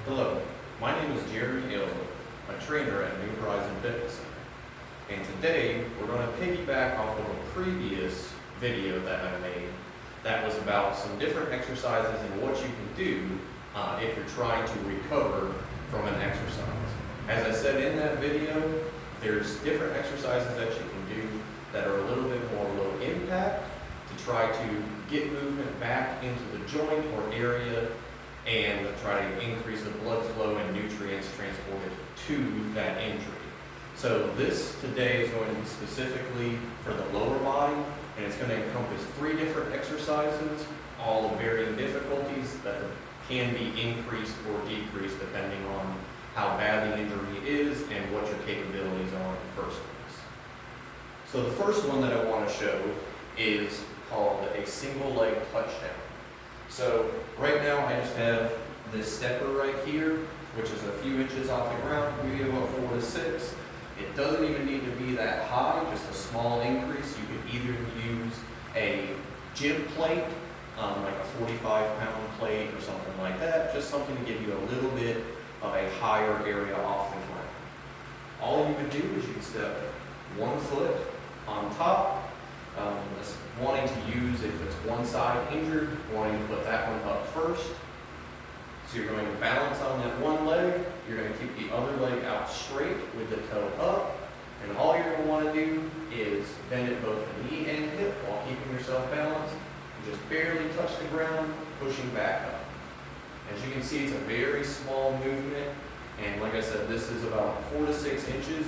Hello, my name is Jeremy Aylward, a trainer at New Horizon Fitness Center. And today, we're going to piggyback off of a previous video that I made that was about some different exercises and what you can do if you're trying to recover from an exercise. As I said in that video, there's different exercises that you can do that are a little bit more low impact to try to get movement back into the joint or area and try to increase the blood flow and nutrients transported to that injury. So this today is going to be specifically for the lower body, and it's going to encompass 3 different exercises, all of varying difficulties that can be increased or decreased depending on how bad the injury is and what your capabilities are in the first place. So the first one that I want to show is called a single leg touchdown. So right now I just have this stepper right here, which is a few inches off the ground, maybe about 4 to 6. It doesn't even need to be that high, just a small increase. You could either use a gym plate, like a 45-pound plate or something like that, just something to give you a little bit of a higher area off the ground. All you would do is you can step 1 foot on top, wanting to use, if it's one side injured, wanting to put that one up first. So you're going to balance on that one leg, you're going to keep the other leg out straight with the toe up, and all you're going to want to do is bend at both the knee and hip while keeping yourself balanced, and just barely touch the ground, pushing back up. As you can see, it's a very small movement, and like I said, this is about 4 to 6 inches.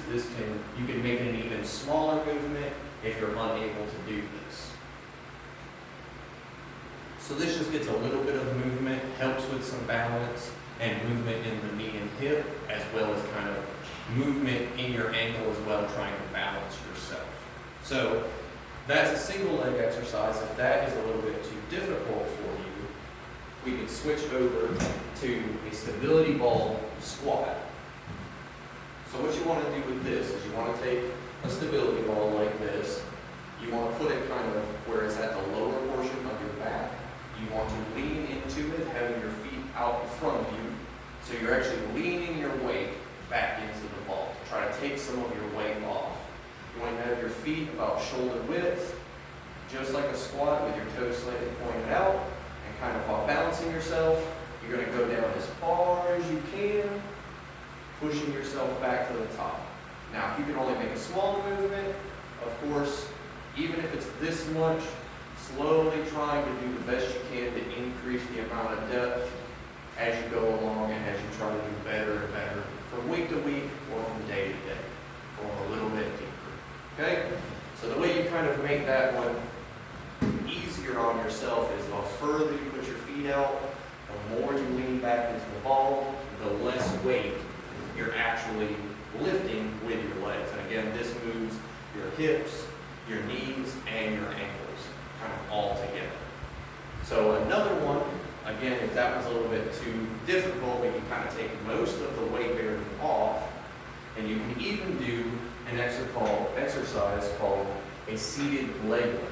You can make an even smaller movement if you're unable to do this. So this just gets a little bit of movement, helps with some balance and movement in the knee and hip, as well as kind of movement in your ankle as well, trying to balance yourself. So that's a single leg exercise. If that is a little bit too difficult for you, we can switch over to a stability ball squat. So what you want to do with this is you want to take a stability ball like this. You want to put it kind of where it's at the lower portion of your back. You want to lean into it, having your feet out in front of you. So you're actually leaning your weight back into the ball to try to take some of your weight off. You want to have your feet about shoulder width, just like a squat with your toes slightly pointed out, and kind of while balancing yourself, you're going to go down as far as you can, pushing yourself back to the top. Now, if you can only make a small movement, of course, even if it's this much, slowly trying to do the best you can to increase the amount of depth as you go along and as you try to do better and better from week to week or from day to day, going a little bit deeper. Okay? So the way you kind of make that one easier on yourself is the further you put your feet out, the more you lean back into the ball, the less weight you're actually lifting with your legs. And again, this moves your hips, your knees, and your ankles kind of all together. So another one, again, if that was a little bit too difficult, we can kind of take most of the weight bearing off, and you can even do an exercise called a seated leg lift.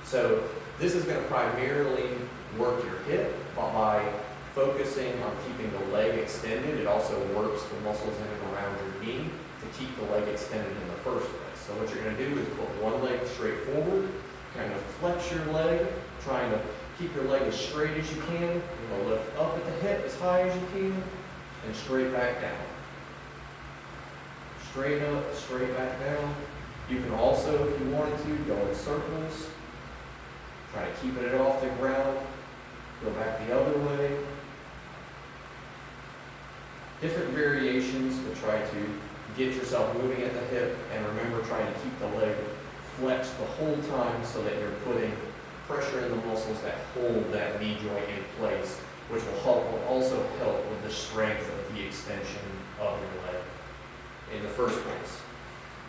So this is going to primarily work your hip, but by focusing on keeping the leg extended, it also works the muscles in and around your knee to keep the leg extended in the first place. So what you're going to do is put one leg straight forward, kind of flex your leg, trying to keep your leg as straight as you can. You're going to lift up at the hip as high as you can, and straight back down. Straight up, straight back down. You can also, if you wanted to, go in circles. Try to keep it off the ground. Go back the other way. Different variations to try to get yourself moving at the hip, and remember trying to keep the leg flexed the whole time so that you're putting pressure in the muscles that hold that knee joint in place, which will also help with the strength of the extension of your leg in the first place.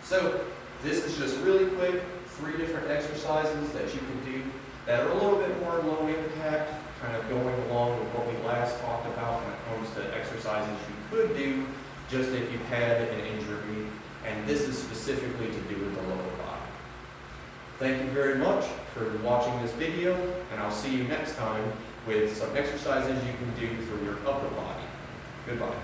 So this is just really quick, 3 different exercises that you can do that are a little bit more low impact, kind of going along with what we last talked about when it comes to exercises you could do just if you had an injury, and this is specifically to do with the lower body. Thank you very much for watching this video, and I'll see you next time with some exercises you can do for your upper body. Goodbye.